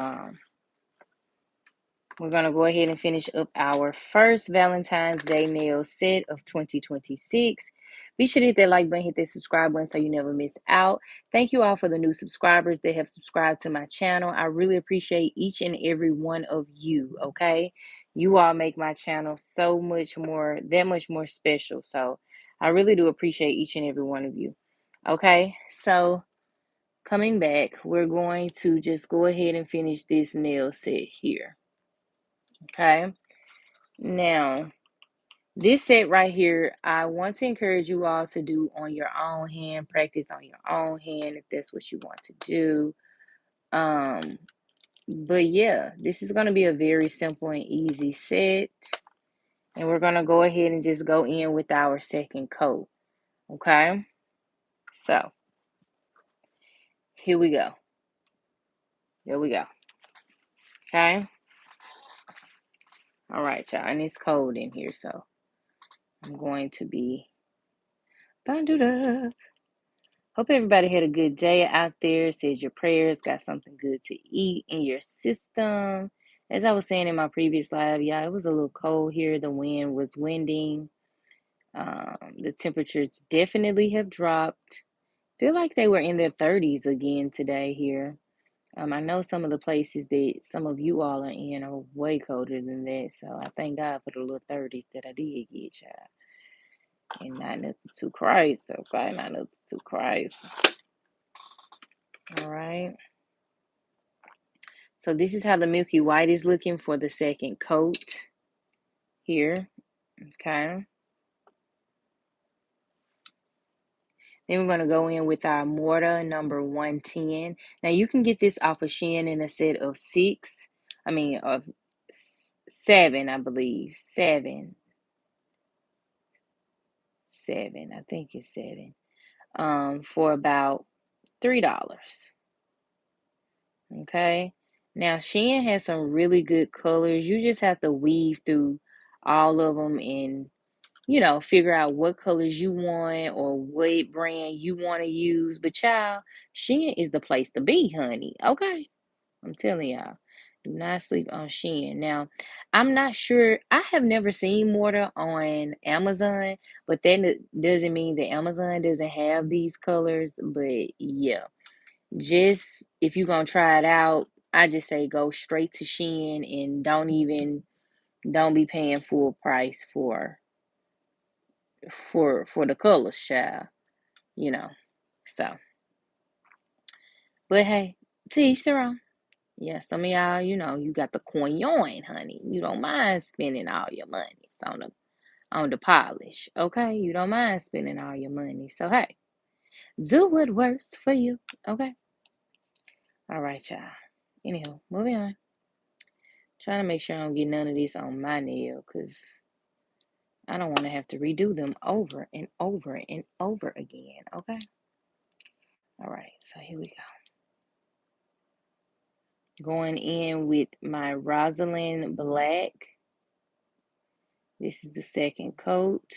Um, we're going to go ahead and finish up our first Valentine's Day nail set of 2026. Be sure to hit that like button, hit that subscribe button so you never miss out. Thank you all for the new subscribers that have subscribed to my channel. I really appreciate each and every one of you, okay? You all make my channel so much more, that much more special. So I really do appreciate each and every one of you, okay? So coming back, we're going to just go ahead and finish this nail set here, okay? Now, this set right here, I want to encourage you all to do on your own hand, practice on your own hand if that's what you want to do. Um, but yeah, this is going to be a very simple and easy set. And we're going to go ahead and just go in with our second coat, okay? So, here we go. There we go, okay? All right, y'all, and it's cold in here, so I'm going to be bundled up. Hope everybody had a good day out there, said your prayers, got something good to eat in your system. As I was saying in my previous live, yeah, it was a little cold here. The wind was winding. The temperatures definitely have dropped. Feel like they were in their 30s again today here. I know some of the places that some of you all are in are way colder than that. So I thank God for the little 30s that I did get, child. And not nothing too crazy, okay? Not nothing too crazy. All right. So this is how the milky white is looking for the second coat here, okay? Then we're going to go in with our mortar number 110. Now you can get this off of Shein in a set of of 7, I believe. Seven, I think it's 7. For about $3. Okay. Now Shein has some really good colors. You just have to weave through all of them and figure out what colors you want or what brand you want to use. But child, Shein is the place to be, honey. Okay. I'm telling y'all. Do not sleep on Shein. Now, I'm not sure. I have never seen mortar on Amazon, but that doesn't mean that Amazon doesn't have these colors. But yeah, just if you're gonna try it out, I just say go straight to Shein and don't be paying full price for the colors, child. You know. So, but hey, to each their own. Yeah, some of y'all, you got the coin, honey. You don't mind spending all your money on the polish, okay? You don't mind spending all your money. So hey, do what works for you, okay? All right, y'all. Anywho, moving on. Trying to make sure I don't get none of this on my nail, because I don't want to have to redo them over and over and over again, okay? All right, so here we go. Going in with my Rosalind Black. This is the second coat.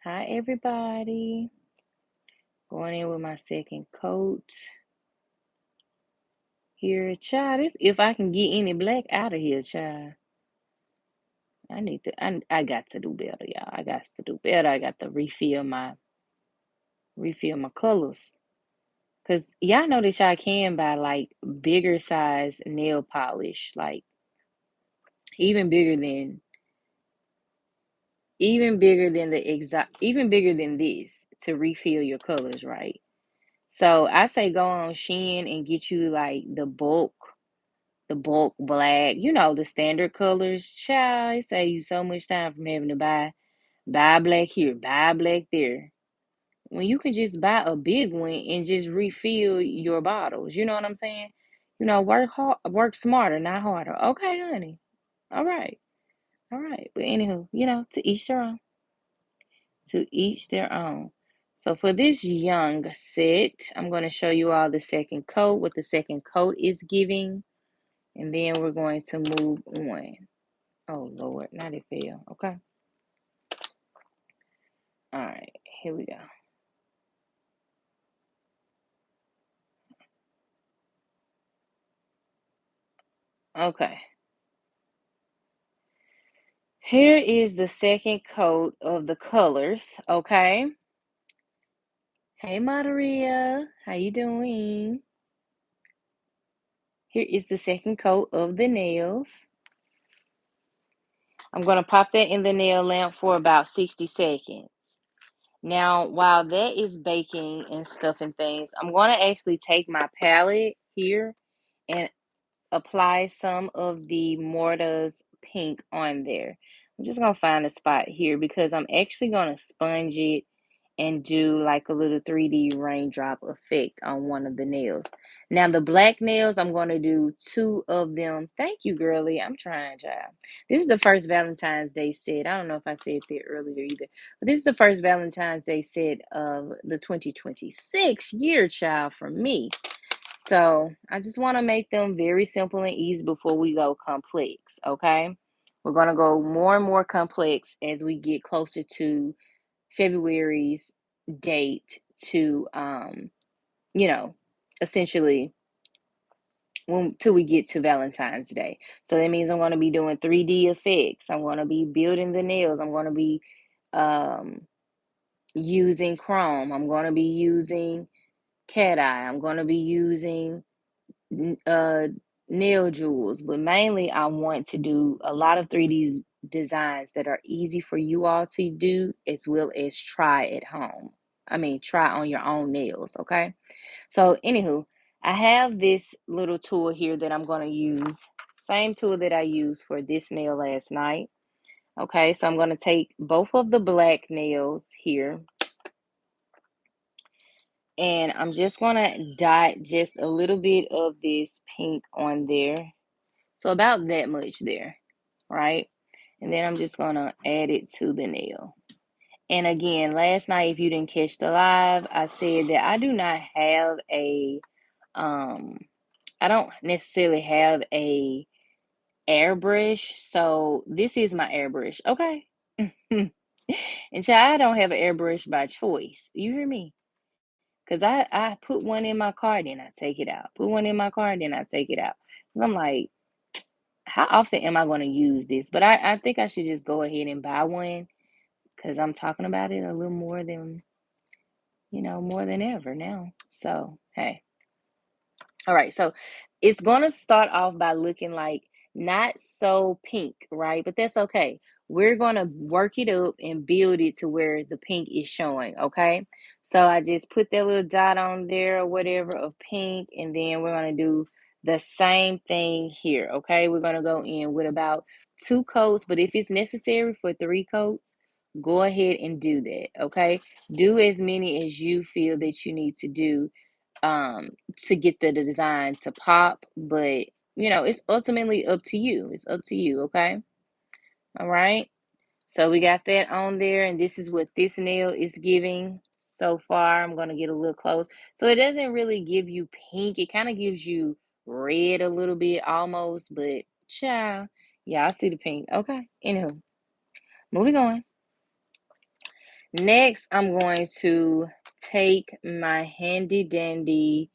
Hi, everybody. Going in with my second coat here, child. This if I can get any black out of here, child. I got to do better, y'all. I got to do better. I got to refill my colors. Cause y'all know that y'all can buy like bigger size nail polish, like even bigger than even bigger than this to refill your colors, right? So I say go on Shein and get you like the bulk black, the standard colors. Child, it save you so much time from having to buy black here, buy black there. When you can just buy a big one and just refill your bottles. You know what I'm saying? Work hard, work smarter, not harder. Okay, honey. All right. All right. But anywho, to each their own. To each their own. So for this young set, I'm going to show you all the second coat, what the second coat is giving, and then we're going to move on. Oh Lord, not it fell. Okay. All right, here we go. Okay. Here is the second coat of the colors. Okay. Hey, Maria, how you doing? Here is the second coat of the nails. I'm going to pop that in the nail lamp for about 60 seconds. Now, while that is baking and stuff and things, I'm going to actually take my palette here and apply some of the Morta's pink on there. I'm just going to find a spot here because I'm actually going to sponge it and do like a little 3D raindrop effect on one of the nails. Now the black nails, I'm going to do two of them. Thank you, girly. I'm trying, child. This is the first Valentine's Day set. I don't know if I said that earlier either, but this is the first Valentine's Day set of the 2026 year, child, for me. So I just want to make them very simple and easy before we go complex, okay? We're going to go more and more complex as we get closer to February's date to you know, essentially till we get to Valentine's Day. So that means I'm going to be doing 3D effects. I'm going to be building the nails. I'm going to be um using chrome. I'm going to be using cat eye. I'm going to be using uh nail jewels, but mainly I want to do a lot of 3D designs that are easy for you all to do as well as try at home. I mean, try on your own nails, okay? So, anywho, I have this little tool here that I'm going to use. Same tool that I used for this nail last night. Okay, so I'm going to take both of the black nails here and I'm just going to dot just a little bit of this pink on there. So about that much there, right? And then I'm just going to add it to the nail. And again, last night, if you didn't catch the live, I said that I do not have um, I don't necessarily have a airbrush. So this is my airbrush, okay? And so I don't have an airbrush by choice. You hear me? Because I put one in my car, then I take it out. Put one in my car, then I take it out. 'Cause I'm like, how often am I going to use this? But I think I should just go ahead and buy one because I'm talking about it a little more than ever now. So, hey. All right, so it's gonna start off by looking like not so pink, right? But that's okay. We're gonna work it up and build it to where the pink is showing, okay? So I just put that little dot on there or whatever of pink, and then we're gonna do the same thing here, okay? We're gonna go in with about 2 coats, but if it's necessary for 3 coats, go ahead and do that, okay? Do as many as you feel that you need to do um to get the design to pop, but it's ultimately up to you. It's up to you, okay? All right. So we got that on there, and this is what this nail is giving so far. I'm gonna get a little close. So it doesn't really give you pink, it kind of gives you red a little bit almost, but child, yeah, I see the pink. Okay. Anywho, moving on. Next, I'm going to take my handy dandy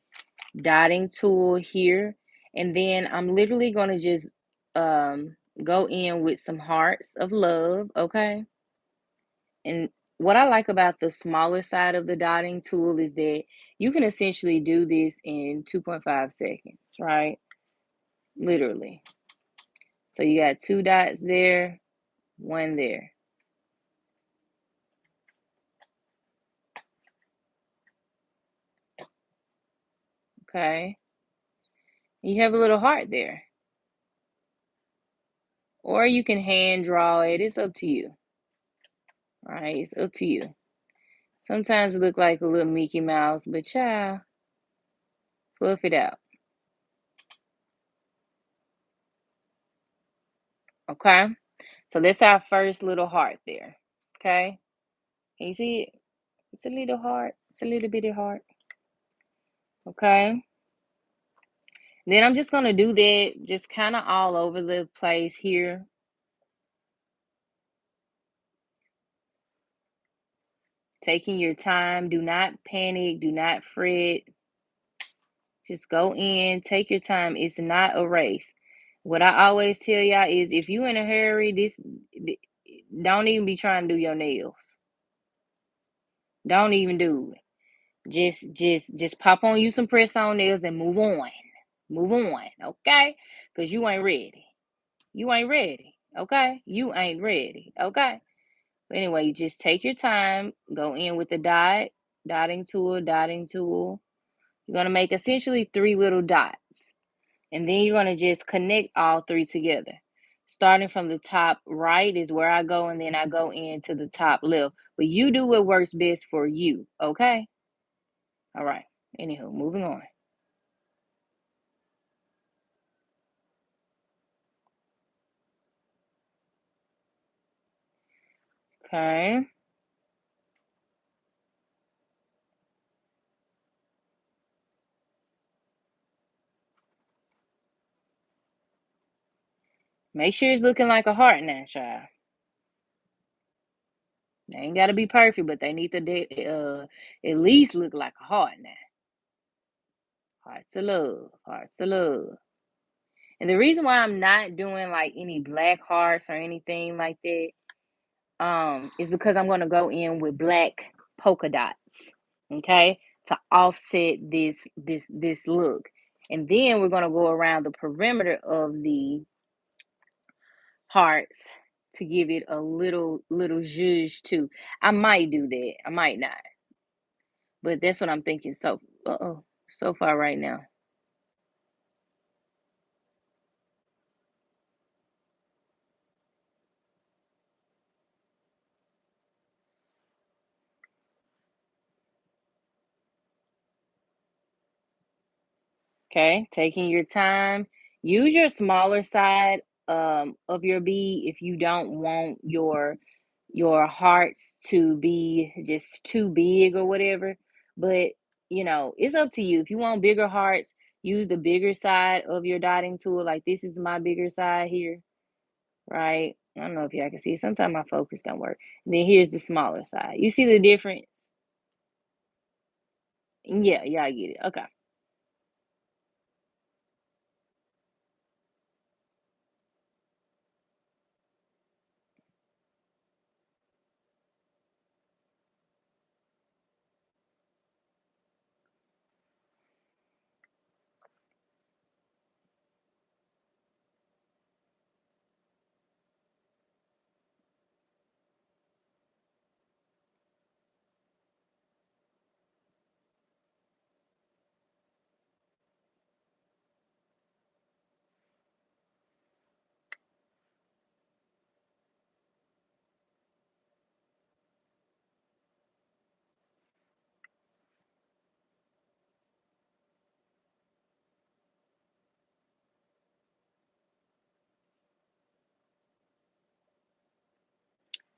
dotting tool here, and then I'm literally going to just go in with some hearts of love, okay? And what I like about the smaller side of the dotting tool is that you can essentially do this in 2.5 seconds, right? Literally. So you got 2 dots there, one there. Okay. You have a little heart there. Or you can hand draw it. It's up to you. All right, it's up to you. Sometimes it look like a little Mickey Mouse, but child, fluff it out. Okay. So that's our first little heart there. Okay. Can you see it? It's a little heart. It's a little bitty heart. Okay. Then I'm just going to do that just kind of all over the place here. Taking your time. Do not panic. Do not fret. Just go in. Take your time. It's not a race. What I always tell y'all is if you in a hurry, don't even be trying to do your nails. Don't even do it. Just pop on you some press on nails and move on. Move on, okay? Because you ain't ready. You ain't ready, okay? You ain't ready, okay? But anyway, you just take your time, go in with the dotting tool, dotting tool. You're gonna make essentially 3 little dots. And then you're gonna just connect all 3 together. Starting from the top right is where I go, and then I go into the top left. But you do what works best for you, okay? All right. Anywho, moving on. Okay. Make sure it's looking like a heart now, child. They ain't got to be perfect, but they need to at least look like a heart now. Hearts of love. Hearts of love. And the reason why I'm not doing like any black hearts or anything like that, is because I'm gonna go in with black polka dots, okay, to offset this look. And then we're gonna go around the perimeter of the hearts to give it a little zhuzh too. I might do that. I might not. But that's what I'm thinking so far right now. Okay, taking your time. Use your smaller side of your bead if you don't want your hearts to be just too big or whatever. But it's up to you. If you want bigger hearts, use the bigger side of your dotting tool. Like this is my bigger side here, right? I don't know if y'all can see. Sometimes my focus don't work. And then here's the smaller side. You see the difference? Yeah, yeah, I get it. Okay.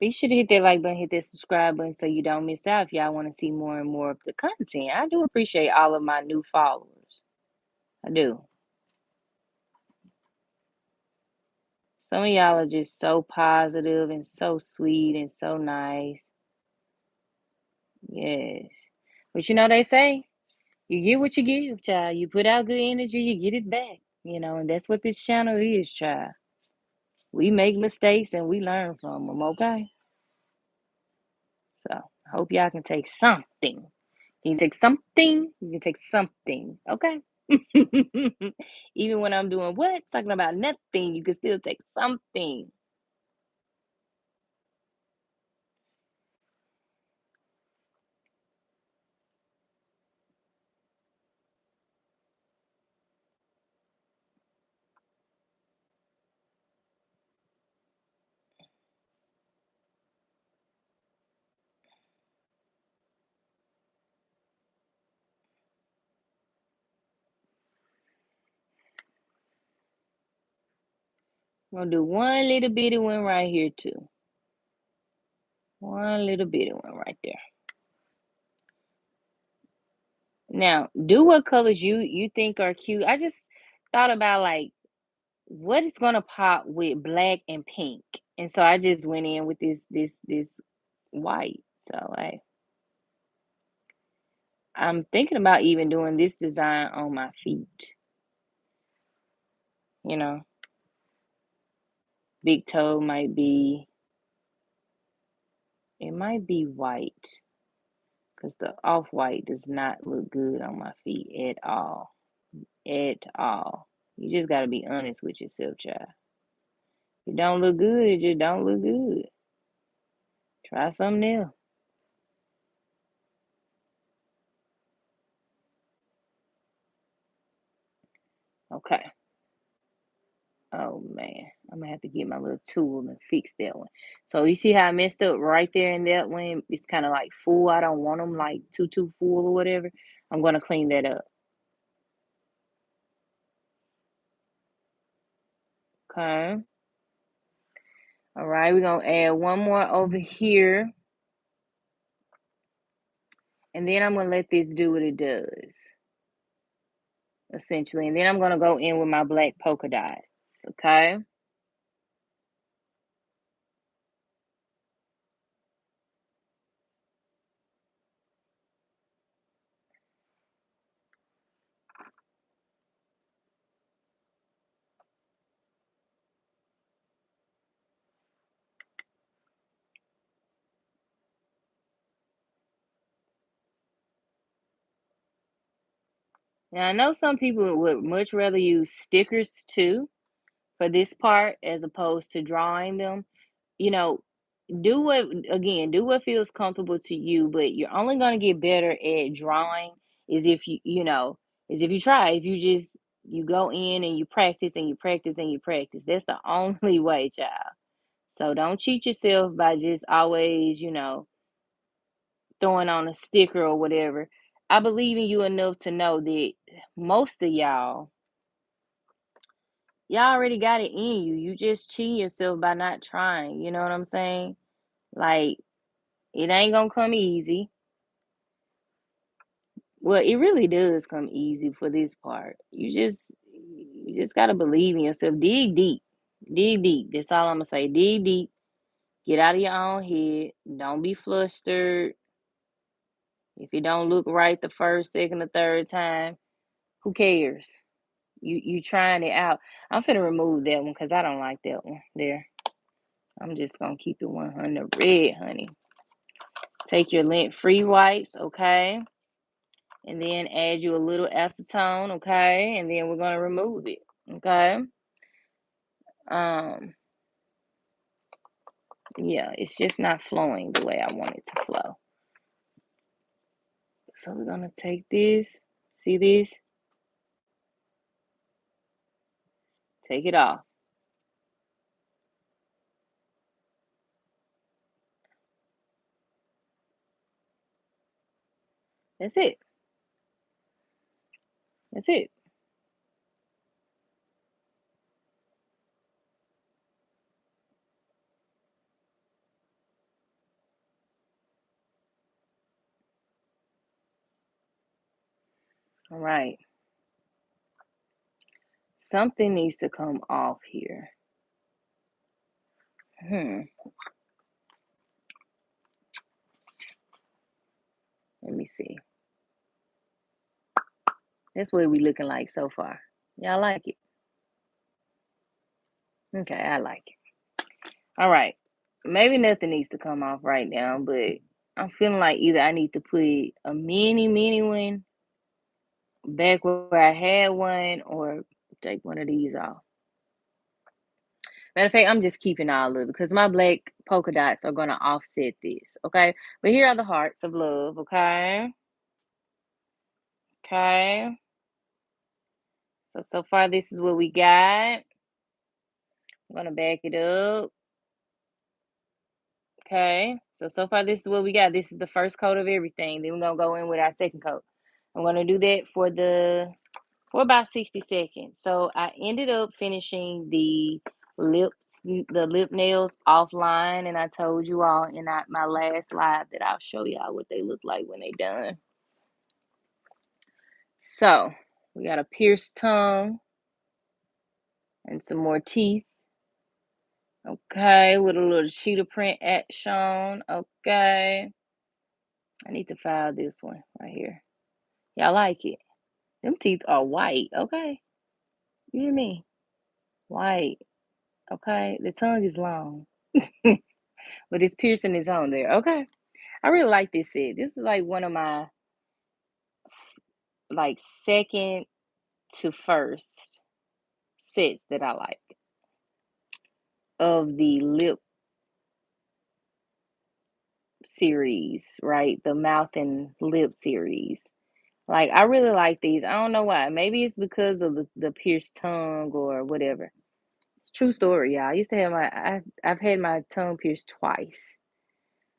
Be sure to hit that like button, hit that subscribe button so you don't miss out if y'all want to see more and more of the content. I do appreciate all of my new followers. I do. Some of y'all are just so positive and so sweet and so nice. Yes. But they say you get what you give, child. You put out good energy, you get it back. And that's what this channel is, child. We make mistakes and we learn from them, okay? So I hope y'all can take something. You can take something, you can take something, okay? Even when I'm doing what? Talking about nothing, you can still take something. I'm gonna do one little bitty one right here too. One little bitty one right there. Now, do what colors you think are cute. I just thought about like what is gonna pop with black and pink, and so I just went in with this white. So I'm thinking about even doing this design on my feet. You know, big toe might be it might be white because the off white does not look good on my feet at all. At all. You just gotta be honest with yourself, child. If it don't look good, it just don't look good. Try something else. Okay. Oh man, I'm gonna have to get my little tool and fix that one. So you see how I messed up right there in that one? It's kind of like full. I don't want them like too full or whatever. I'm gonna clean that up. Okay. All right, we're gonna add one more over here, and then I'm gonna let this do what it does, essentially. And then I'm gonna go in with my black polka dots. Okay. Now I know some people would much rather use stickers too for this part as opposed to drawing them. You know, do what feels comfortable to you, but you're only going to get better at drawing is if is if you try. If you just you go in and you practice and you practice and you practice. That's the only way, child. So don't cheat yourself by just always, throwing on a sticker or whatever. I believe in you enough to know that most of y'all already got it in you. You just cheat yourself by not trying. You know what I'm saying? Like it ain't gonna come easy. Well, it really does come easy for this part. You just gotta believe in yourself. Dig deep. Dig deep. That's all I'm gonna say. Dig deep. Get out of your own head. Don't be flustered. If it don't look right the first, second, or third time, who cares? You trying it out. I'm finna remove that one because I don't like that one there. I'm just gonna keep it 100 red, honey. Take your lint free wipes, okay? And then add you a little acetone, okay? And then we're gonna remove it, okay? Um, yeah, it's just not flowing the way I want it to flow. So we're gonna take this, see this? Take it off. That's it. That's it. All right. Something needs to come off here. Hmm. Let me see. That's what we looking like so far. Y'all like it? Okay, I like it. All right. Maybe nothing needs to come off right now, but I'm feeling like either I need to put a mini one back where I had one or take one of these off. Matter of fact, I'm just keeping all of it because my black polka dots are gonna offset this. Okay. But here are the hearts of love, okay? Okay. So far this is what we got. I'm gonna back it up. Okay. So far this is what we got. This is the first coat of everything. Then we're gonna go in with our second coat. I'm gonna do that for about 60 seconds. So I ended up finishing the the lip nails offline, and I told you all in my last live that I'll show y'all what they look like when they done. So we got a pierced tongue and some more teeth. Okay, with a little cheetah print shown. Okay, I need to file this one right here. Y'all like it? Them teeth are white. Okay, you hear me? White. Okay, the tongue is long, but it's piercing is on there. Okay, I really like this set. This is like one of my like second to first sets that I like of the lip series, right? The mouth and lip series. Like I really like these. I don't know why. Maybe it's because of the pierced tongue or whatever. True story, y'all. I used to have I've had my tongue pierced twice,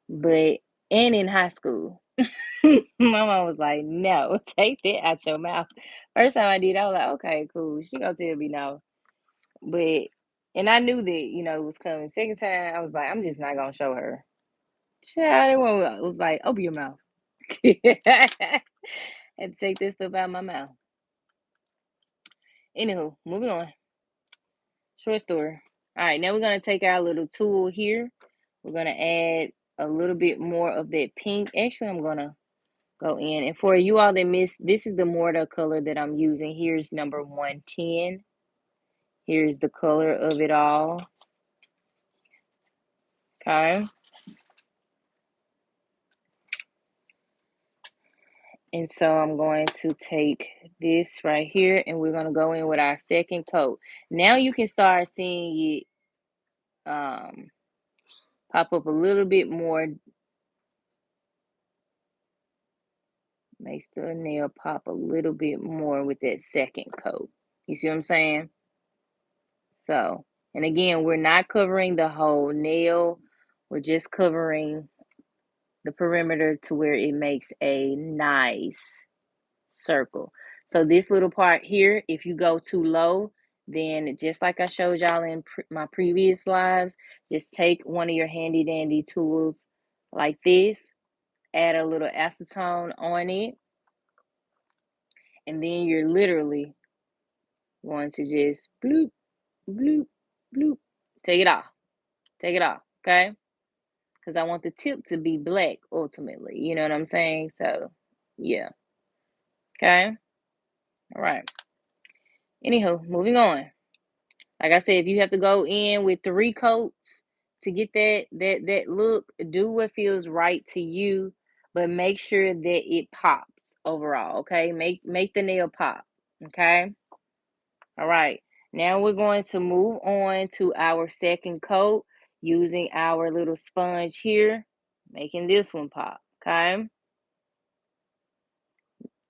but and in high school. My mom was like, "No, take that out your mouth." First time I did, I was like, "Okay, cool." She gonna tell me no, but and I knew that it was coming. Second time, I was like, "I'm just not gonna show her." Child, it was like, "Open your mouth." And take this stuff out of my mouth. Anywho, moving on. Short story. All right, now we're gonna take our little tool here. We're gonna add a little bit more of that pink. Actually, I'm gonna go in. And for you all that missed, this is the mortar color that I'm using. Here's number 110. Here's the color of it all. Okay. And so I'm going to take this right here and we're going to go in with our second coat. Now you can start seeing it pop up a little bit more. Makes the nail pop a little bit more with that second coat. You see what I'm saying? So, and again, we're not covering the whole nail. We're just covering the perimeter to where it makes a nice circle. So this little part here, if you go too low, then just like I showed y'all in my previous lives, just take one of your handy dandy tools like this, add a little acetone on it, and then you're literally going to just bloop, bloop, bloop, take it off, okay? Because I want the tip to be black ultimately, you know what I'm saying? So, yeah, okay? All right. Anywho, moving on. Like I said, if you have to go in with 3 coats to get that look, do what feels right to you, but make sure that it pops overall, okay? Make the nail pop, okay? All right. Now we're going to move on to our second coat using our little sponge here, making this one pop, okay?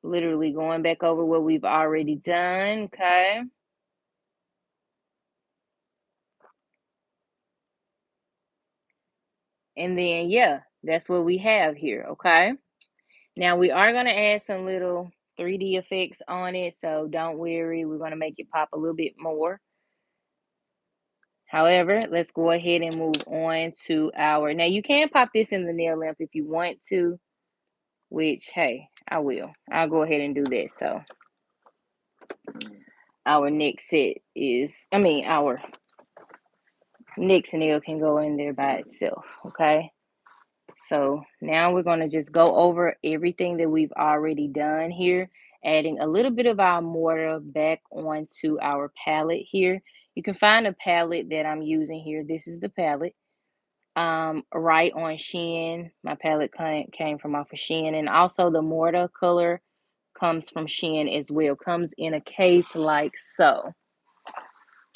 Literally going back over what we've already done, okay? And then, yeah, that's what we have here, okay? Now we are going to add some little 3D effects on it, so don't worry. We're going to make it pop a little bit more. However, let's go ahead and move on to our, now you can pop this in the nail lamp if you want to, which, hey, I will. I'll go ahead and do that. So our next set is, our next nail can go in there by itself, okay? So now we're going to just go over everything that we've already done here, adding a little bit of our mortar back onto our palette here. You can find a palette that I'm using here. This is the palette. Right on Shein. My palette came from off of Shein, and also the mortar color comes from Shein as well. Comes in a case like so.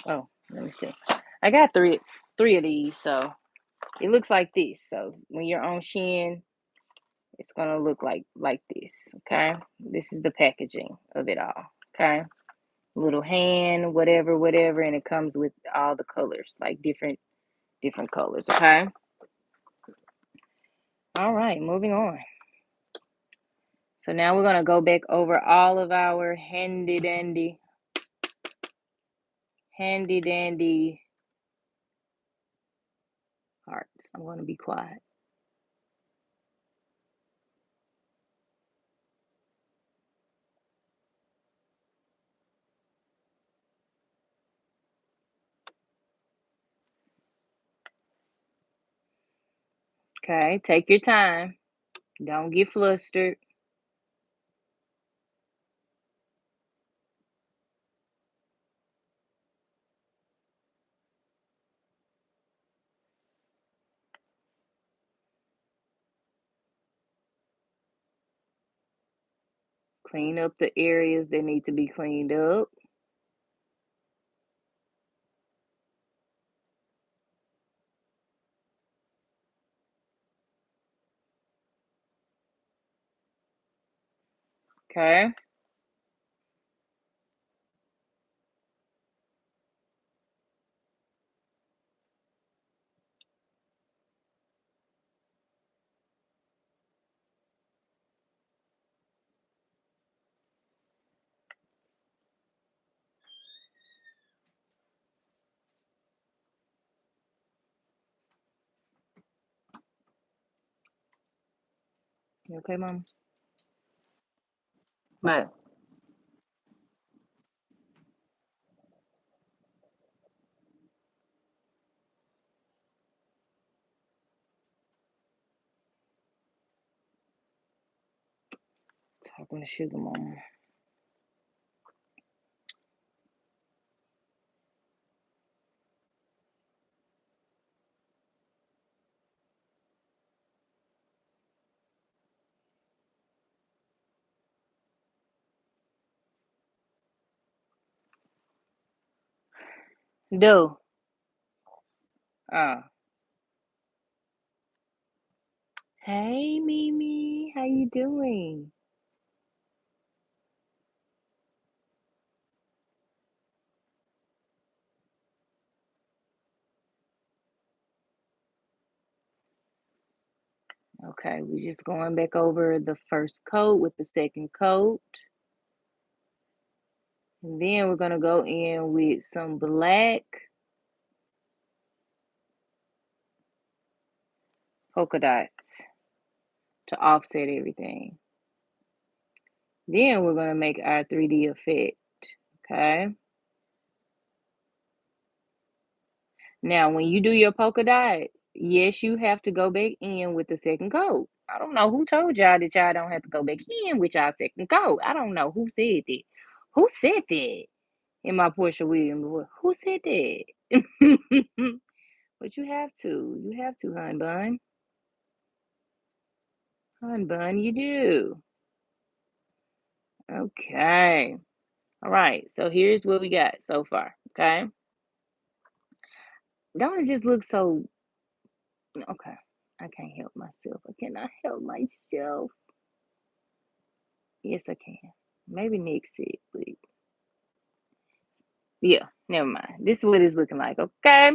Oh, let me see. I got three of these, so it looks like this. So when you're on Shein, it's gonna look like this. Okay, this is the packaging of it all. Okay, little hand, whatever, and it comes with all the colors, like different colors. Okay. All right, moving on. So now we're gonna go back over all of our handy dandy Hearts. I'm going to be quiet. Okay, take your time. Don't get flustered. Clean up the areas that need to be cleaned up. Okay. You okay, Mom? But talking to Sugar Mama. Do. Uh. Hey, Mimi. How you doing? Okay, we're just going back over the first coat with the second coat. And then we're going to go in with some black polka dots to offset everything. Then we're going to make our 3D effect. Okay. Now, when you do your polka dots, yes, you have to go back in with the second coat. I don't know who told y'all that y'all don't have to go back in with y'all second coat. I don't know who said that. Who said that in my Portia Williams voice? Who said that? But you have to. You have to, hun bun. Hun bun, you do. Okay. All right. So here's what we got so far. Okay. Don't it just look so okay. I can't help myself. I cannot help myself. Yes, I can. Maybe next set, but yeah, never mind. This is what it's looking like, okay?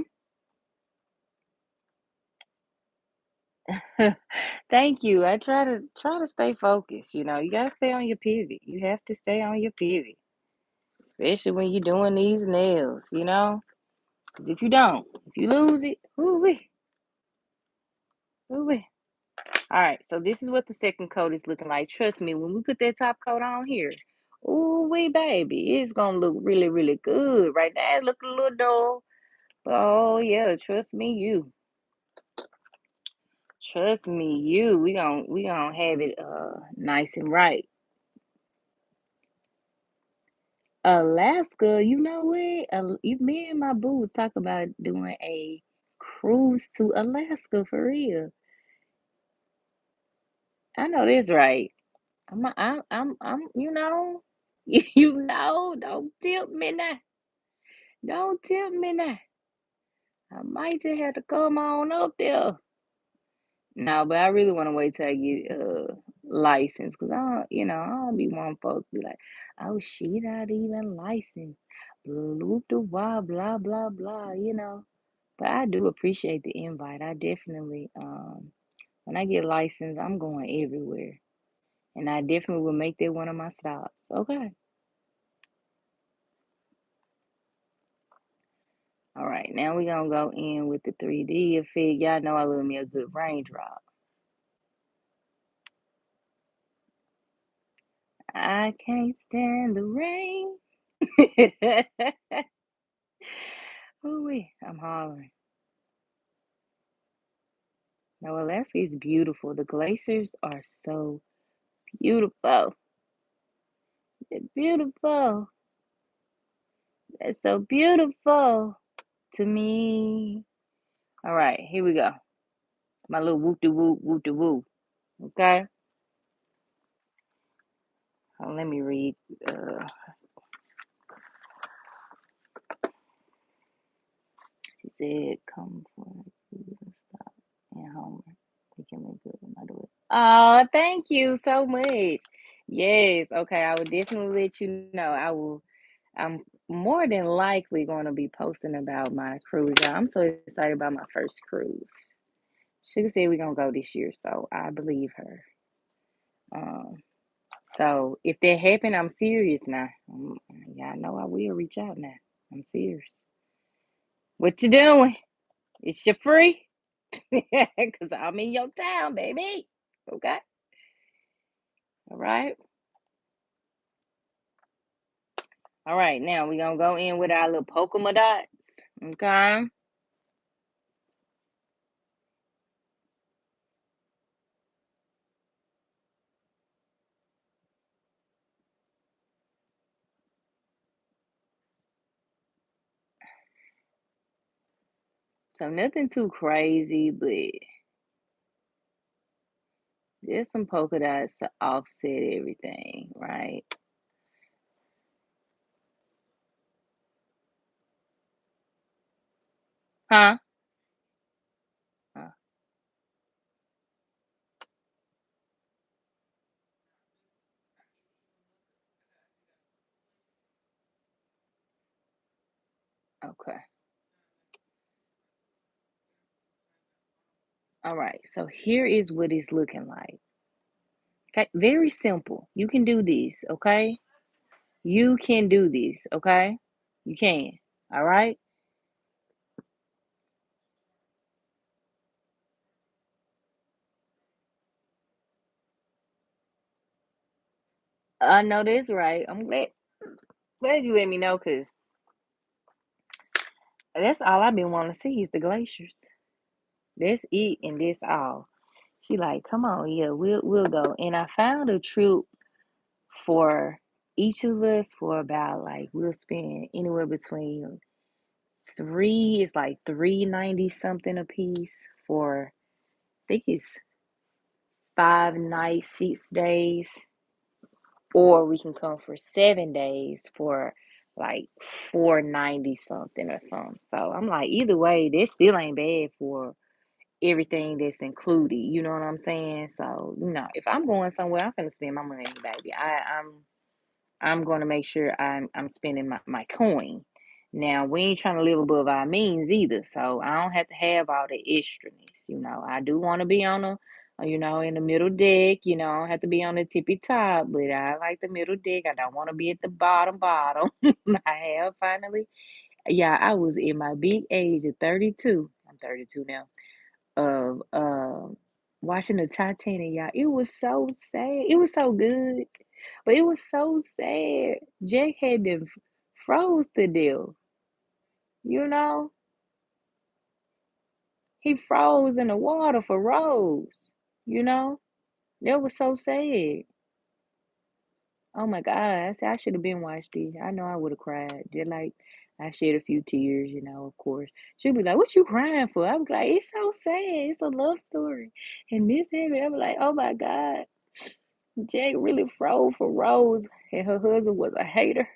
Thank you. I try to stay focused. You gotta stay on your pivot. You have to stay on your pivot, especially when you're doing these nails. Because if you don't, if you lose it, ooh wee, ooh wee. All right, so this is what the second coat is looking like. Trust me, when we put that top coat on here, ooh wee, baby, it's gonna look really, really good. Right now, it look a little dull, but oh yeah, trust me, you. Trust me, you. We gonna have it nice and right. Alaska, you know what? Me and my boo was talking about doing a cruise to Alaska for real. I know that's right. Don't tempt me now. Don't tempt me now. I might just have to come on up there. No, but I really want to wait till I get licensed because I don't be wanting folks to be like, oh, she not even licensed. Bloop the blah blah blah blah. But I do appreciate the invite. I definitely when I get licensed, I'm going everywhere. And I definitely will make that one of my stops. Okay. All right, now we're gonna go in with the 3D effect. Y'all know I love me a good raindrop. I can't stand the rain. Ooh, I'm hollering. Now, Alaska is beautiful. The glaciers are so beautiful. They're beautiful. They're so beautiful to me. All right, here we go. My little whoop de whoop, whoop de whoop. Okay. Oh, let me read. Uh, she said, "Come for food and stop and Homer. We can make good no matter what." Oh, thank you so much. Yes. Okay, I will definitely let you know. I'm more than likely going to be posting about my cruise. I'm so excited about my first cruise. Sugar said we're gonna go this year, so I believe her. Um, so if that happen, I'm serious now. Y'all know I will reach out now. I'm serious. What you doing? Is you free? Cause I'm in your town, baby. Okay. All right. All right. Now we're gonna go in with our little Pokemon dots. Okay. So nothing too crazy, but there's some polka dots to offset everything, right? Huh? Uh, okay. All right. So here is what it's looking like. Okay. Very simple. You can do this. Okay. You can do this. Okay. You can. All right. I know that's right. I'm glad you let me know because that's all I've been wanting to see is the glaciers. That's it and that's all. She like, come on, yeah, we'll go. And I found a trip for each of us for about like we'll spend anywhere between it's like 390 something a piece for I think it's 5 nights, 6 days, or we can come for 7 days for like 490 something or something. So I'm like, either way, that still ain't bad for everything that's included. You know what I'm saying? So, if I'm going somewhere, I'm gonna spend my money, baby. I'm going to make sure I'm spending my coin. Now we ain't trying to live above our means either, so I don't have to have all the extraness. I do want to be on in the middle deck. I don't have to be on the tippy top, but I like the middle deck. I don't want to be at the bottom. I have finally, yeah, I was in my big age of 32. I'm 32 now of watching the Titanic, y'all. It was so sad. It was so good, but it was so sad. Jack had them froze to death. You know, he froze in the water for Rose. You know, that was so sad. Oh my God, I said I should have been watched it. I know I would have cried. Just like I shed a few tears, of course. She'd be like, "What you crying for?" I was like, "It's so sad. It's a love story." And this happened. I'm like, "Oh my God." Jack really froze for Rose, and her husband was a hater.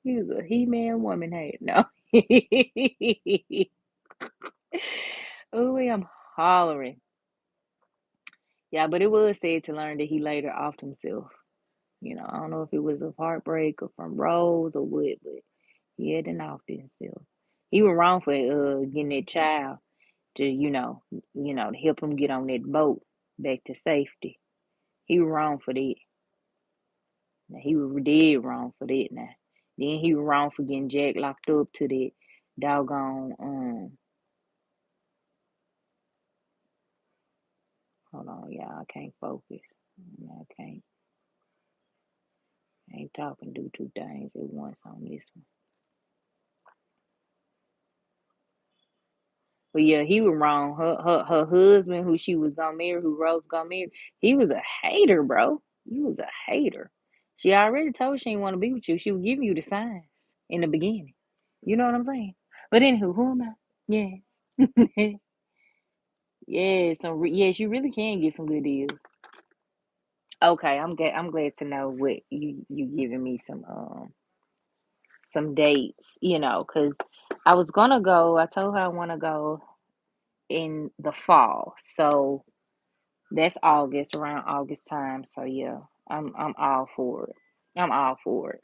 He was a he-man woman hater. No. Oh, I'm hollering. Yeah, but it was sad to learn that he later offed himself. I don't know if it was a heartbreak or from Rose or what, but he had an offed himself. He was wrong for getting that child to, to help him get on that boat back to safety. He was wrong for that. Now, he was dead wrong for that now. Then he was wrong for getting Jack locked up to that doggone, hold on, y'all, I can't focus. I ain't talking, do two things at once on this one. But yeah, he was wrong. Her husband, who she was gonna marry, who Rose gonna marry, he was a hater, bro. He was a hater. She already told she didn't want to be with you. She was giving you the signs in the beginning. You know what I'm saying? But anywho, who am I? Yes. Yes, yes, you really can get some good deals. Okay, I'm glad to know what you giving me some dates, because I was gonna go. I told her I want to go in the fall. So that's August, around August time. So yeah, I'm all for it. I'm all for it.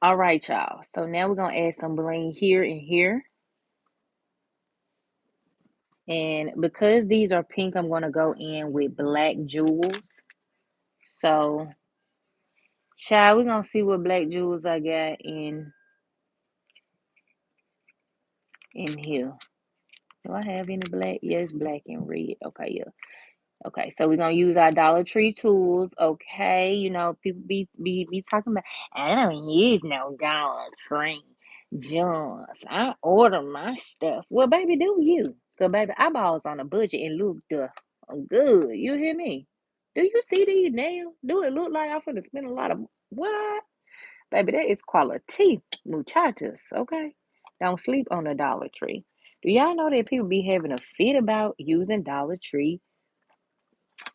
All right, y'all. So now we're gonna add some bling here and here. And because these are pink, I'm gonna go in with black jewels. So, child, we're gonna see what black jewels I got in here. Do I have any black? Yes, black and red. Okay, yeah. Okay, so we're gonna use our Dollar Tree tools. Okay, people be talking about I don't use no Dollar Tree junk. I order my stuff. Well, baby, do you? Cause baby, eyeballs on a budget and look good. You hear me? Do you see these nails? Do it look like I'm finna spend a lot of what? Baby, that is quality, muchachos. Okay, don't sleep on the Dollar Tree. Do y'all know that people be having a fit about using Dollar Tree?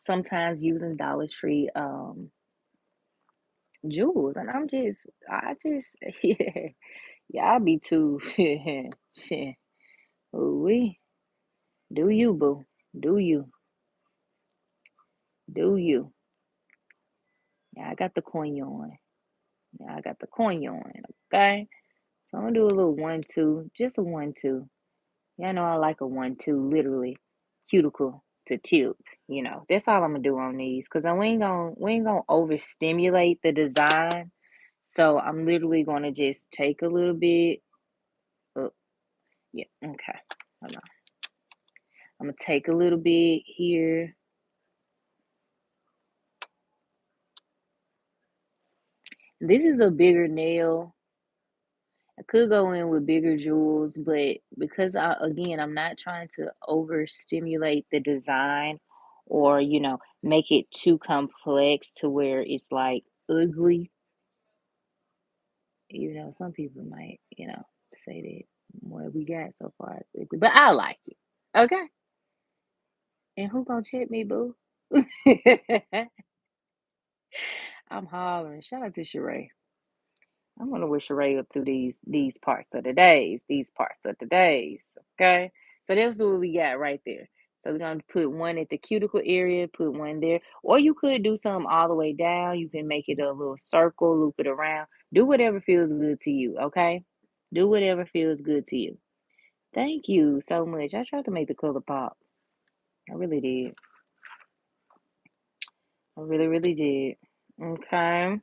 Sometimes using Dollar Tree jewels, and yeah, y'all be too shit. We do you, boo? Do you? Do you? Yeah, I got the coin on. Yeah, I got the coin on. Okay, so I'm gonna do a little 1-2, just a 1-2. Yeah, I know I like a 1-2, literally cuticle to tip. That's all I'm gonna do on these, cause we ain't gonna overstimulate the design. So I'm literally gonna just take a little bit. Oh, yeah, okay. Hold on. I'm gonna take a little bit here. This is a bigger nail. I could go in with bigger jewels, but because I'm not trying to overstimulate the design or, make it too complex to where it's like ugly. Some people might, say that what we got so far is ugly, but I like it. Okay. And who gonna check me, boo? I'm hollering. Shout out to Sheree. I'm gonna wish Sheree up to these parts of the days. These parts of the days. Okay. So that's what we got right there. So we're gonna put one at the cuticle area, put one there. Or you could do some all the way down. You can make it a little circle, loop it around. Do whatever feels good to you, okay? Do whatever feels good to you. Thank you so much. I tried to make the color pop. I really did. I really, really did. Okay.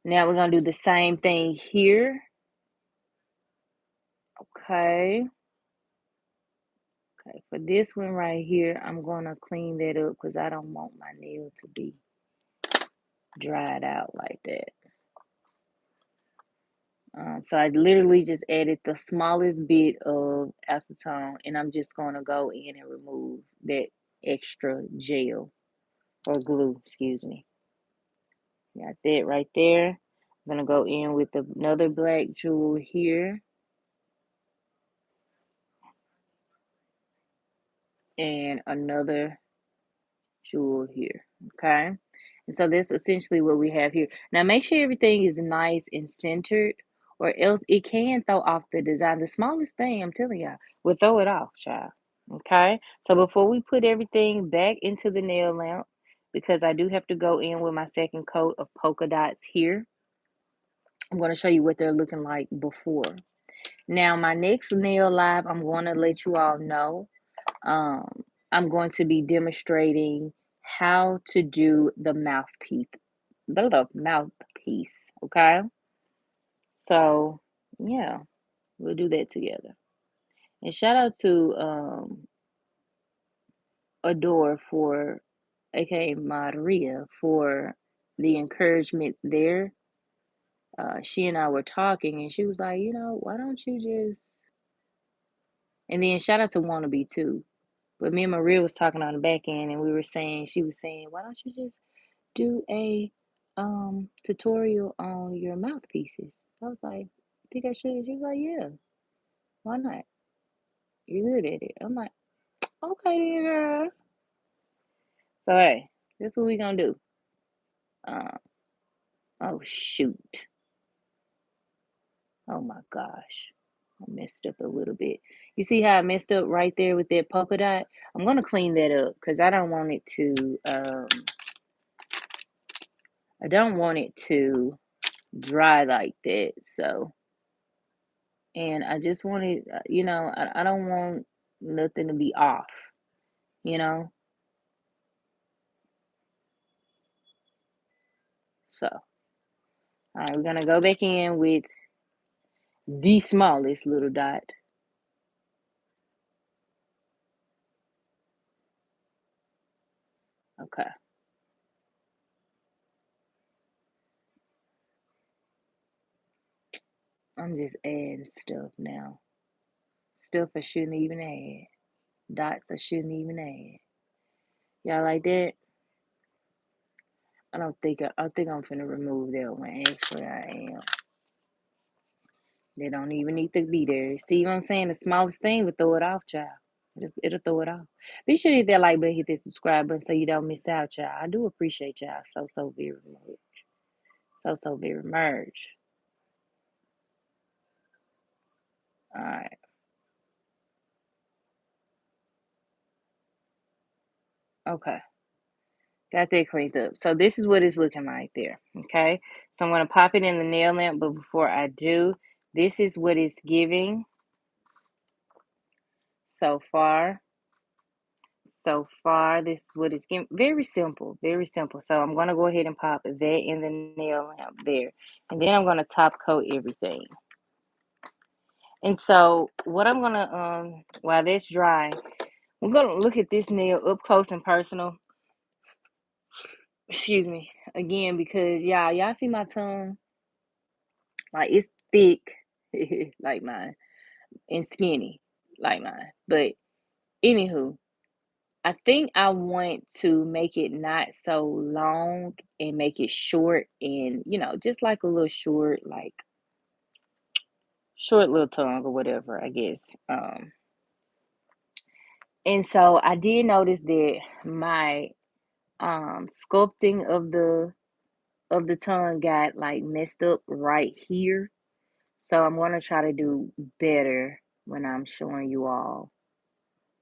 Now we're gonna do the same thing here. Okay. Okay, for this one right here, I'm gonna clean that up because I don't want my nail to be dried out like that. So I literally just added the smallest bit of acetone, and I'm just gonna go in and remove that extra gel or glue, excuse me. Got that right there. I'm gonna go in with another black jewel here and another jewel here. Okay. And so that's essentially what we have here. Now make sure everything is nice and centered, or else it can throw off the design. The smallest thing, I'm telling y'all, will throw it off, child. Okay. So before we put everything back into the nail lamp, because I do have to go in with my second coat of polka dots here, I'm going to show you what they're looking like before. Now, my next nail live, I'm going to let you all know. I'm going to be demonstrating how to do the mouthpiece. The mouthpiece, okay? So Yeah, we'll do that together. And shout out to Adore for, aka Maria, for the encouragement there. She and I were talking, and she was like, why don't you just? And then shout out to Wannabe too. But me and Maria was talking on the back end, and she was saying, why don't you just do a tutorial on your mouthpieces? I was like, think I should? She was like, yeah, why not? You're good at it. I'm like, okay then, girl. So hey, this is what we gonna do. Uh, oh shoot. Oh my gosh. I messed up a little bit. You see how I messed up right there with that polka dot? I'm gonna clean that up because I don't want it to dry like that. So, and I just want it, I don't want nothing to be off, you know? So, all right, we're gonna go back in with the smallest little dot. Okay. I'm just adding stuff now. Stuff I shouldn't even add. Dots I shouldn't even add. Y'all like that? I think I'm finna remove that one. Actually, I am. They don't even need to be there. See what I'm saying? The smallest thing would throw it off, child. It'll throw it off. Be sure to hit that like button, hit that subscribe button so you don't miss out, child. I do appreciate y'all so very much. So very much. All right. Okay. Got that cleaned up. So this is what it's looking like there. Okay. So I'm gonna pop it in the nail lamp, but before I do, this is what it's giving so far. So far, this is what it's giving. Very simple, very simple. So I'm gonna go ahead and pop that in the nail lamp there, and then I'm gonna top coat everything. And so what I'm gonna while that's drying, we're gonna look at this nail up close and personal. Excuse me again because y'all see my tongue, like it's thick, like mine, and skinny, like mine. But anywho, I think I want to make it not so long and make it short and, just like a little short, like short little tongue or whatever, I guess. And so I did notice that my sculpting of the tongue got like messed up right here. So I'm gonna try to do better when I'm showing you all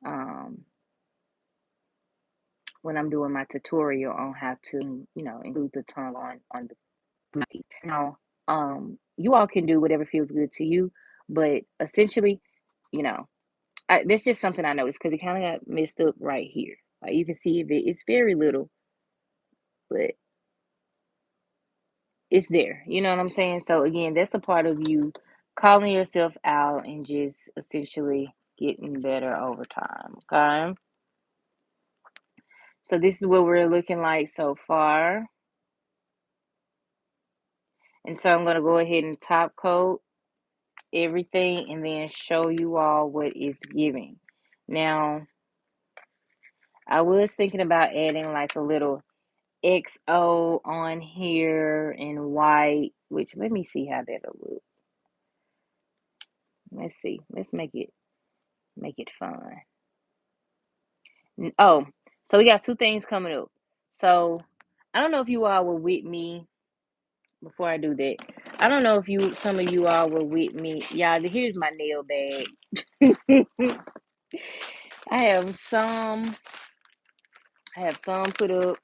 um when I'm doing my tutorial on how to, include the tongue on the piece. Now, you all can do whatever feels good to you, but essentially, you know, that's just something I noticed because it kind of got messed up right here. Like you can see it's very little, but it's there. You know what I'm saying? So again, that's a part of you calling yourself out and just essentially getting better over time. Okay. So this is what we're looking like so far. And so I'm going to go ahead and top coat everything and then show you all what it's giving. Now, I was thinking about adding like a little XO on here in white, which let me see how that'll look. Let's see. Let's make it fun. Oh, so we got two things coming up. So I don't know if you all were with me before I do that. I don't know if some of you all were with me. Yeah, here's my nail bag. I have some put up,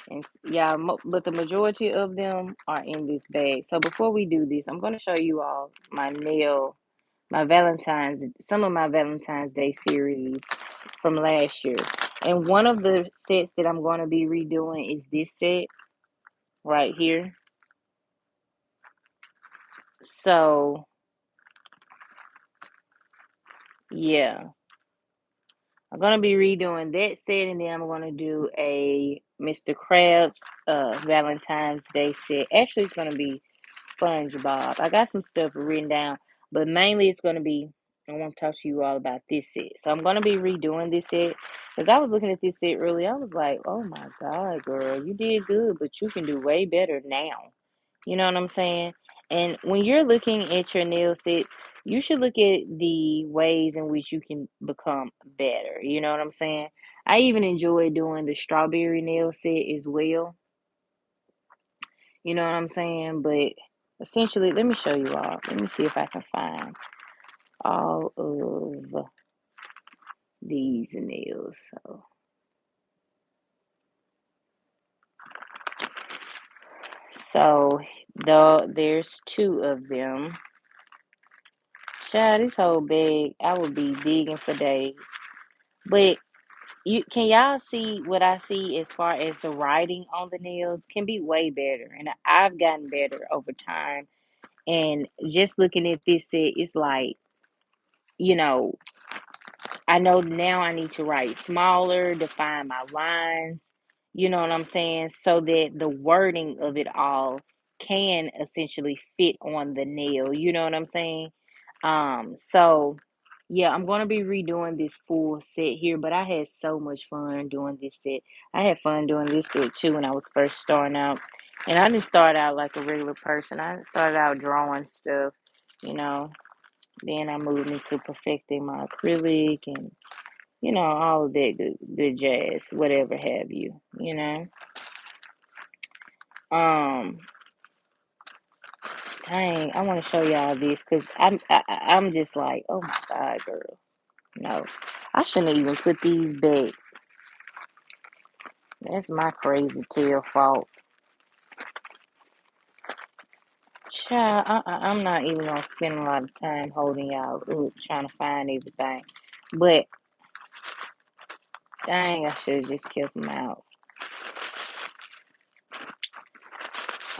and yeah, but the majority of them are in this bag. So before we do this, I'm going to show you all some of my Valentine's Day series from last year. And one of the sets that I'm going to be redoing is this set right here. So Yeah. I'm gonna be redoing that set, and then I'm gonna do a Mr. Krabs Valentine's Day set. Actually, it's gonna be SpongeBob. I got some stuff written down, but mainly it's gonna be. I want to talk to you all about this set. So I'm gonna be redoing this set because I was looking at this set earlier. I was like, "Oh my God, girl, you did good, but you can do way better now." You know what I'm saying? And when you're looking at your nail sets, you should look at the ways in which you can become better. You know what I'm saying? I even enjoy doing the strawberry nail set as well. You know what I'm saying? But essentially, let me show you all. Let me see if I can find all of these nails. So there's two of them. Child, this whole bag, I would be digging for days. But you can y'all see what I see as far as the writing on the nails can be way better, and I've gotten better over time. And just looking at this set, it's like, you know, I know now I need to write smaller, define my lines, you know what I'm saying? So that the wording of it all can essentially fit on the nail, you know what I'm saying? So yeah, I'm gonna be redoing this full set here, but I had so much fun doing this set. I had fun doing this set too when I was first starting out. And I didn't start out like a regular person. I started out drawing stuff, you know. Then I moved into perfecting my acrylic and all of that good jazz, whatever have you, you know. Um, Dang, I want to show y'all this because I'm just like, oh my God, girl, no, I shouldn't even put these back. That's my crazy tail fault. Child, I'm not even gonna spend a lot of time holding y'all up trying to find everything, but dang, I should have just kept them out.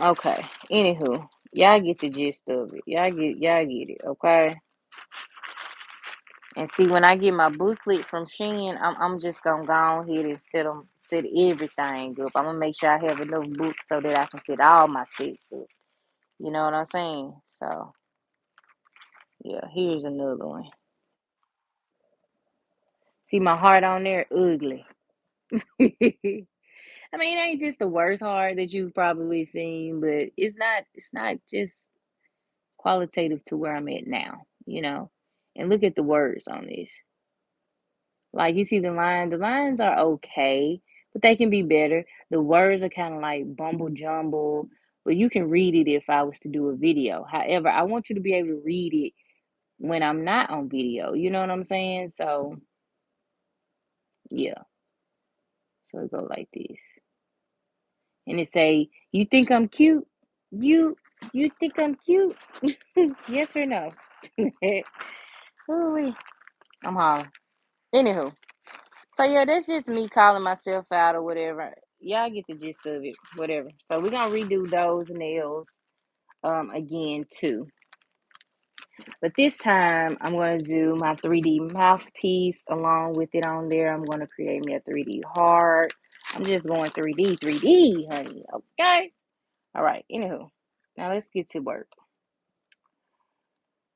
Okay, anywho, y'all get the gist of it. Y'all get it, okay? And see, when I get my booklet from Shein, I'm just gonna go on ahead and set everything up. I'm gonna make sure I have enough books so that I can set all my sets up. You know what I'm saying? So yeah, here's another one. See my heart on there, ugly. I mean, it ain't just the worst heart that you've probably seen, but it's not just qualitative to where I'm at now, you know. And look at the words on this. Like you see the lines are okay, but they can be better. The words are kind of like bumble jumble, but you can read it if I was to do a video. However, I want you to be able to read it when I'm not on video. You know what I'm saying? So yeah. So it go like this. And it say, "You think I'm cute? You you think I'm cute? Yes or no?" Ooh-wee. I'm hollering. Anywho. So yeah, that's just me calling myself out or whatever. Y'all get the gist of it, whatever. So we're gonna redo those nails again too. But this time I'm gonna do my 3D mouthpiece along with it on there. I'm gonna create me a 3D heart. I'm just going 3D, honey. Okay. All right. Anywho, now let's get to work.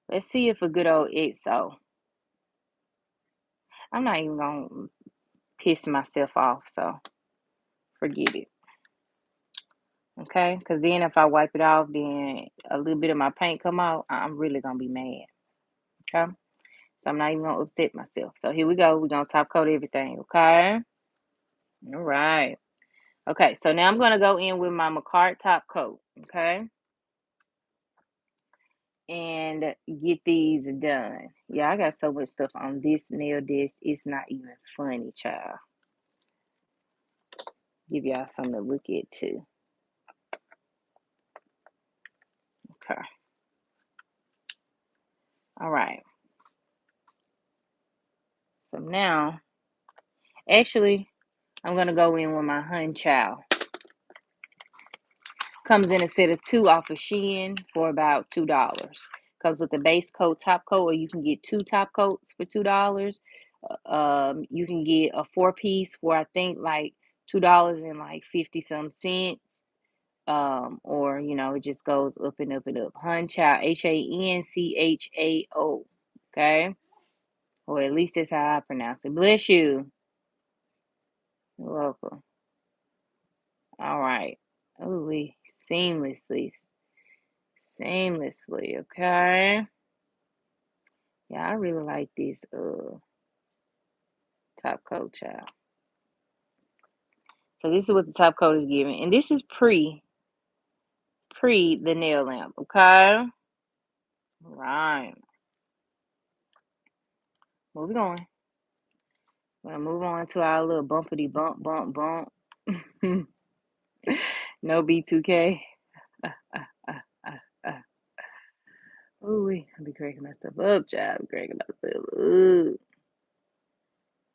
Let's see if a good old XO. I'm not even gonna piss myself off, so forget it. Okay, because then if I wipe it off, then a little bit of my paint come out, I'm really gonna be mad. Okay, so I'm not even gonna upset myself. So here we go. We're gonna top coat everything. Okay, all right. Okay, so now I'm gonna go in with my Macart top coat. Okay, and get these done. Yeah, I got so much stuff on this nail disc. It's not even funny, child. Give y'all something to look at too. Okay. All right. So now, actually, I'm gonna go in with my Hun Chow. Comes in a set of two off of Shein for about $2. Comes with the base coat, top coat, or you can get 2 top coats for $2. You can get a 4-piece for I think like $2 and like 50 some cents. Or it just goes up and up and up. Hunchao, Hanchao. Okay, or at least that's how I pronounce it. Bless you. You're welcome. All right. Oh, we seamlessly. Okay. Yeah, I really like this top coat, child. So this is what the top coat is giving, and this is pre the nail lamp. Okay. Right. Moving on. We're gonna move on to our little bumpity bump. No B2K. Ooh, I'll be cracking myself up, child. I'm cracking myself up.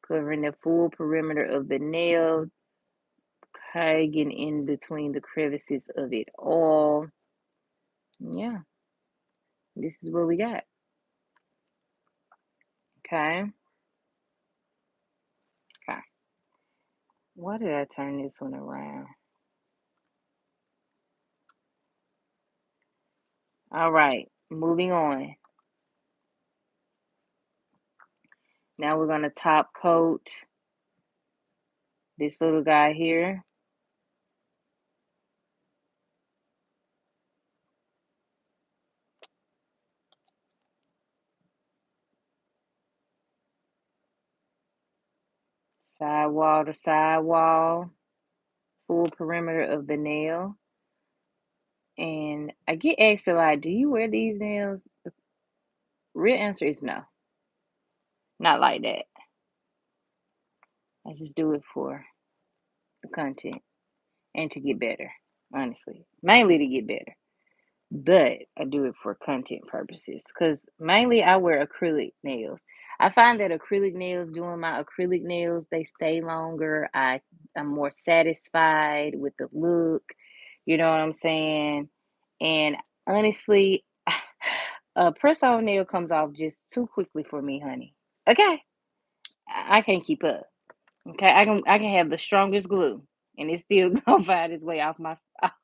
Covering the full perimeter of the nail. Okay, getting in between the crevices of it all. Yeah, this is what we got. Okay. Okay. Why did I turn this one around? All right, moving on. Now we're going to top coat this little guy here. Sidewall to sidewall, full perimeter of the nail. And I get asked a lot, do you wear these nails? The real answer is no, not like that. I just do it for the content and to get better, honestly. Mainly to get better. But I do it for content purposes because mainly I wear acrylic nails. I find that acrylic nails, doing my acrylic nails, they stay longer. I'm more satisfied with the look. You know what I'm saying? And honestly, a press on nail comes off just too quickly for me, honey. Okay, I can't keep up. Okay, I can have the strongest glue, and it's still gonna find its way off my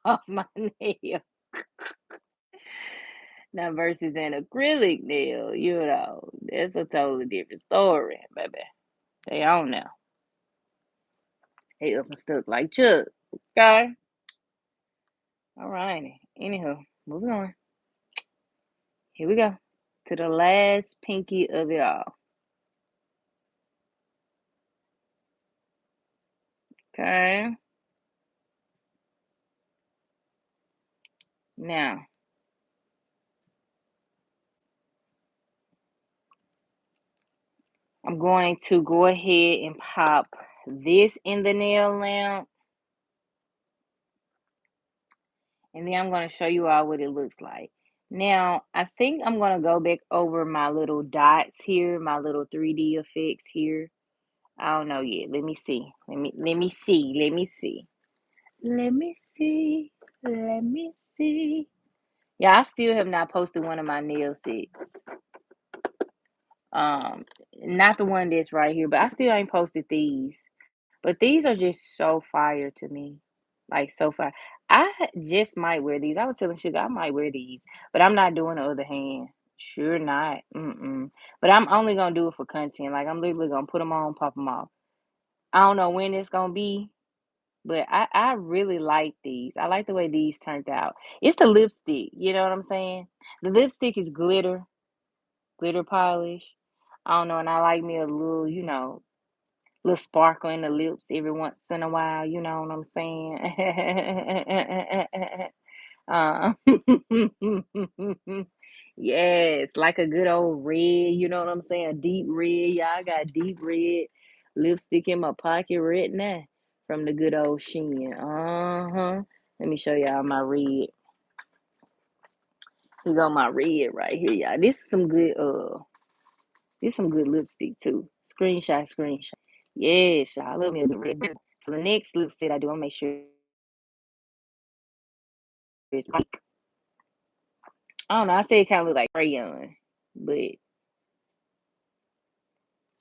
off my nail. Now versus an acrylic nail, that's a totally different story, baby. They on now. They up and stuck like Chuck. Okay. All righty. Anywho, moving on. Here we go. To the last pinky of it all. Okay. Now, I'm going to go ahead and pop this in the nail lamp. And then I'm going to show you all what it looks like. Now, I think I'm going to go back over my little dots here, my little 3D effects here. I don't know yet. Let me see. Let me see. Let me see. Let me see. Let me see. Yeah, I still have not posted one of my nail sets. Not the one that's right here, but I still ain't posted these. But these are just so fire to me. Like so fire. I just might wear these. I was telling Sugar I might wear these, but I'm not doing the other hand. Sure not. Mm-mm. But I'm only gonna do it for content. Like I'm literally gonna put them on, pop them off. I don't know when it's gonna be, but I really like these. I like the way these turned out. It's the lipstick. You know what I'm saying? The lipstick is glitter polish. I don't know, and I like me a little, little sparkle in the lips every once in a while. You know what I'm saying? Uh, yes, like a good old red, you know what I'm saying? A deep red. Yeah, I got deep red lipstick in my pocket right now from the good old Shein. Uh-huh. Let me show y'all my red. Here go my red right here, y'all. This is some good lipstick too. Screenshot. Yes, y'all. I love me a good red. So the next lipstick I do, I'll make sure it's pink. I don't know. I say it kind of look like crayon, but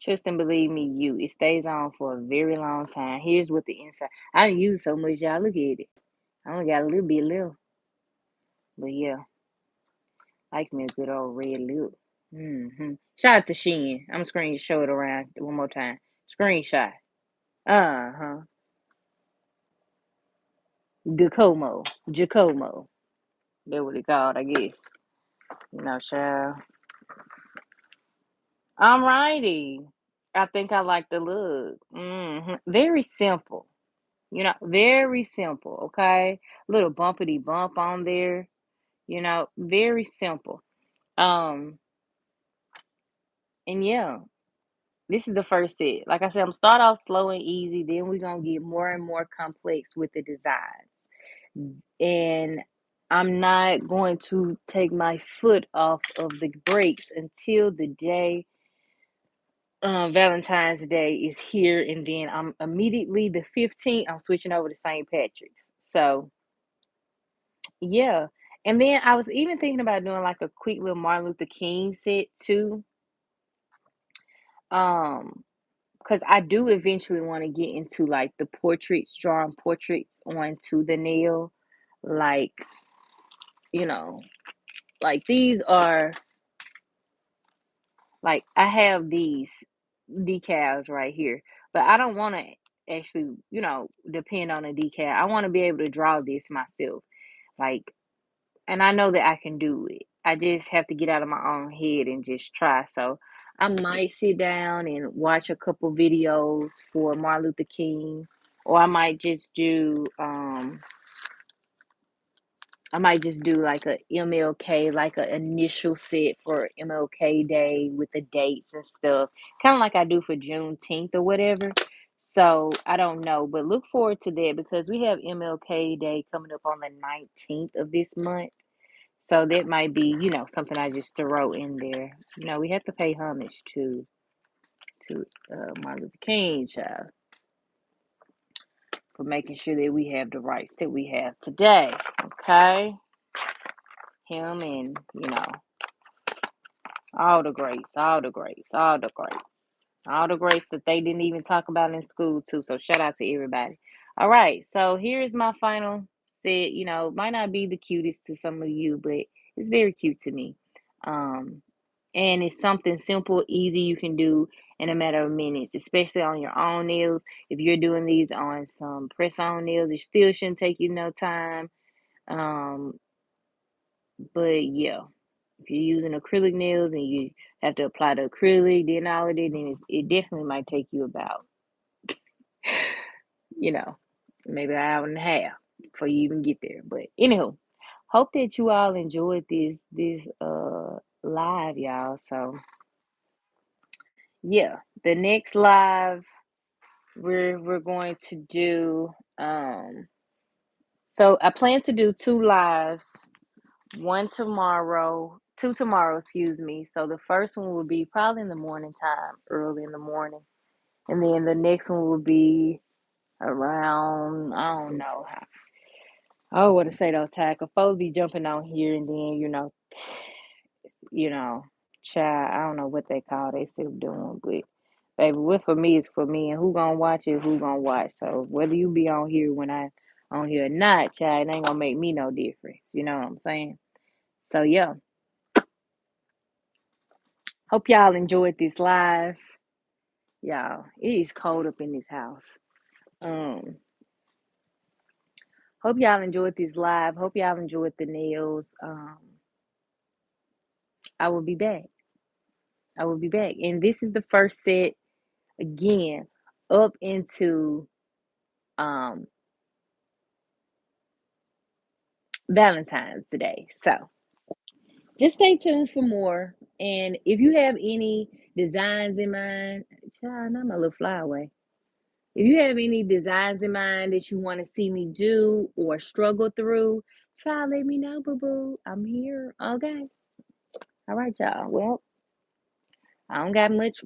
trust and believe me, it stays on for a very long time. Here's what the inside. I don't use it so much, y'all. Look at it. I only got a little bit left, but yeah, like me a good old red lip. Shout out to Shein. I'm screen show it around one more time. Screenshot. Uh-huh. Giacomo. That's what it called, I guess. Child. I'm righty. I think I like the look. Very simple. Very simple, okay? Little bumpity bump on there, very simple. Um, and yeah, this is the first set. Like I said, I'm start off slow and easy, then we're gonna get more and more complex with the designs. And I'm not going to take my foot off of the brakes until the day Valentine's Day is here, and then I'm immediately the 15th, I'm switching over to St. Patrick's. So yeah. And then I was even thinking about doing like a quick little Martin Luther King set too. Um, because I do eventually want to get into like the portraits, drawing portraits onto the nail. Like, you know, like these are like I have these decals right here, but I don't want to actually, depend on a decal. I want to be able to draw this myself. Like, and I know that I can do it. I just have to get out of my own head and just try. So I might sit down and watch a couple videos for Martin Luther King, or I might just do like a MLK, like an initial set for MLK Day with the dates and stuff, kind of like I do for Juneteenth or whatever. So I don't know, but look forward to that because we have MLK Day coming up on the 19th of this month. So that might be, something I just throw in there. We have to pay homage to Martin Luther King, child, for making sure that we have the rights that we have today. Okay, him and all the greats, all the greats, all the greats, all the greats that they didn't even talk about in school too. So shout out to everybody. All right, so here's my final set. Might not be the cutest to some of you, but it's very cute to me. Um, and it's something simple, easy you can do in a matter of minutes, especially on your own nails. If you're doing these on some press-on nails, it still shouldn't take you no time. Um, but yeah, if you're using acrylic nails and you have to apply the acrylic, then all of it, then it definitely might take you about, you know, maybe an hour and a half before you even get there. But anywho, hope that you all enjoyed this live, y'all. So yeah, the next live we're going to do so I plan to do two lives, two tomorrow, excuse me. So the first one will be probably in the morning time, early in the morning. And then the next one will be around, I don't know how. I want to say those times. Folks be jumping on here and then, you know, child, I don't know what they call they still doing, but baby, what for me is for me, and who gonna watch it, who gonna watch. So whether you be on here when I on here or not, child, it ain't gonna make me no difference. You know what I'm saying? So yeah, hope y'all enjoyed this live. Y'all, it is cold up in this house. Um, hope y'all enjoyed this live. Hope y'all enjoyed the nails. I will be back. I will be back, and this is the first set again up into um Valentine's today. So just stay tuned for more. And if you have any designs in mind, child, not my little flyaway. If you have any designs in mind that you want to see me do or struggle through, child, let me know, boo boo. I'm here. Okay. All right, y'all. Well, I don't got much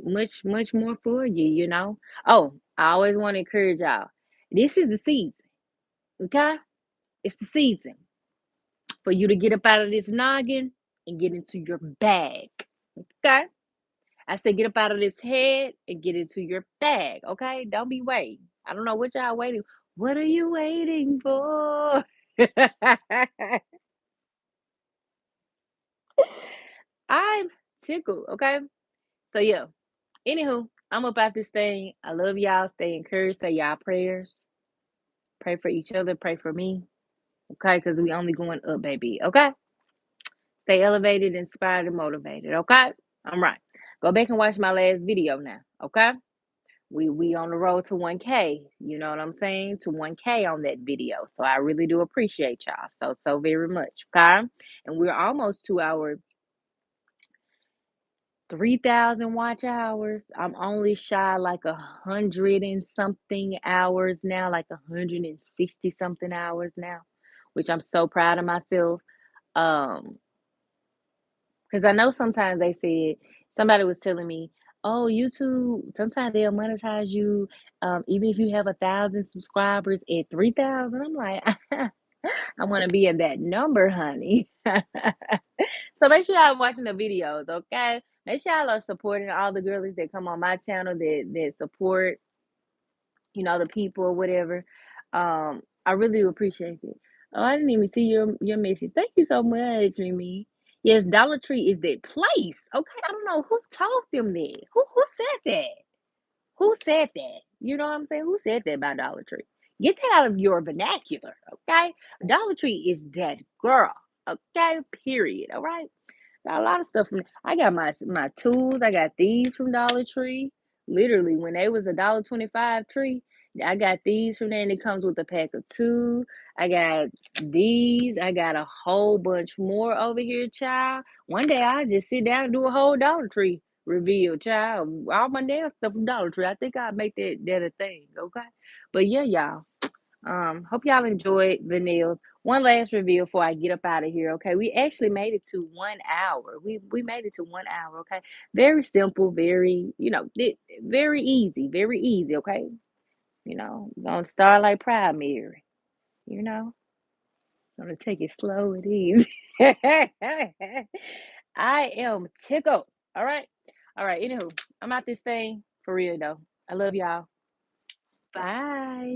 more for you. Oh, I always want to encourage y'all. This is the season. Okay? It's the season for you to get up out of this noggin and get into your bag. Okay? I said, get up out of this head and get into your bag. Okay? Don't be waiting. I don't know what y'all waiting. What are you waiting for? I'm tickled. Okay? So, yeah. Anywho, I'm about this thing. I love y'all. Stay encouraged. Say y'all prayers. Pray for each other. Pray for me. Okay? Because we only going up, baby. Okay? Stay elevated, inspired, and motivated. Okay? All right. Go back and watch my last video now. Okay? We on the road to 1K. You know what I'm saying? To 1K on that video. So I really do appreciate y'all so very much. Okay? And we're almost to our 3,000 watch hours. I'm only shy like 100 and something hours now, like 160 something hours now, which I'm so proud of myself. Um, because I know sometimes they said somebody was telling me, "Oh, YouTube, sometimes they'll monetize you, even if you have 1,000 subscribers at 3,000." I'm like, I want to be in that number, honey. So make sure y'all watching the videos, okay? Make sure y'all are supporting all the girlies that come on my channel that support, the people or whatever. I really do appreciate it. Oh, I didn't even see your message. Thank you so much, Mimi. Yes, Dollar Tree is that place. Okay, I don't know who told them that. Who said that? Who said that? You know what I'm saying? Who said that about Dollar Tree? Get that out of your vernacular, okay? Dollar Tree is that girl, okay? Period. All right. Got a lot of stuff from. I got my tools. I got these from Dollar Tree. Literally, when they was $1.25 tree, I got these from there, and it comes with a pack of two. I got these. I got a whole bunch more over here, child. One day I just sit down and do a whole Dollar Tree reveal, child. All my damn stuff from Dollar Tree. I think I'll make that a thing, okay? But yeah, y'all. Hope y'all enjoyed the nails. One last review before I get up out of here. Okay, we actually made it to 1 hour. We made it to 1 hour. Okay, very simple, very very easy, very easy. Okay, gonna start like primary. You know, gonna take it slow and easy. I am tickled. All right. Anywho, I'm out this thing for real though. I love y'all. Bye.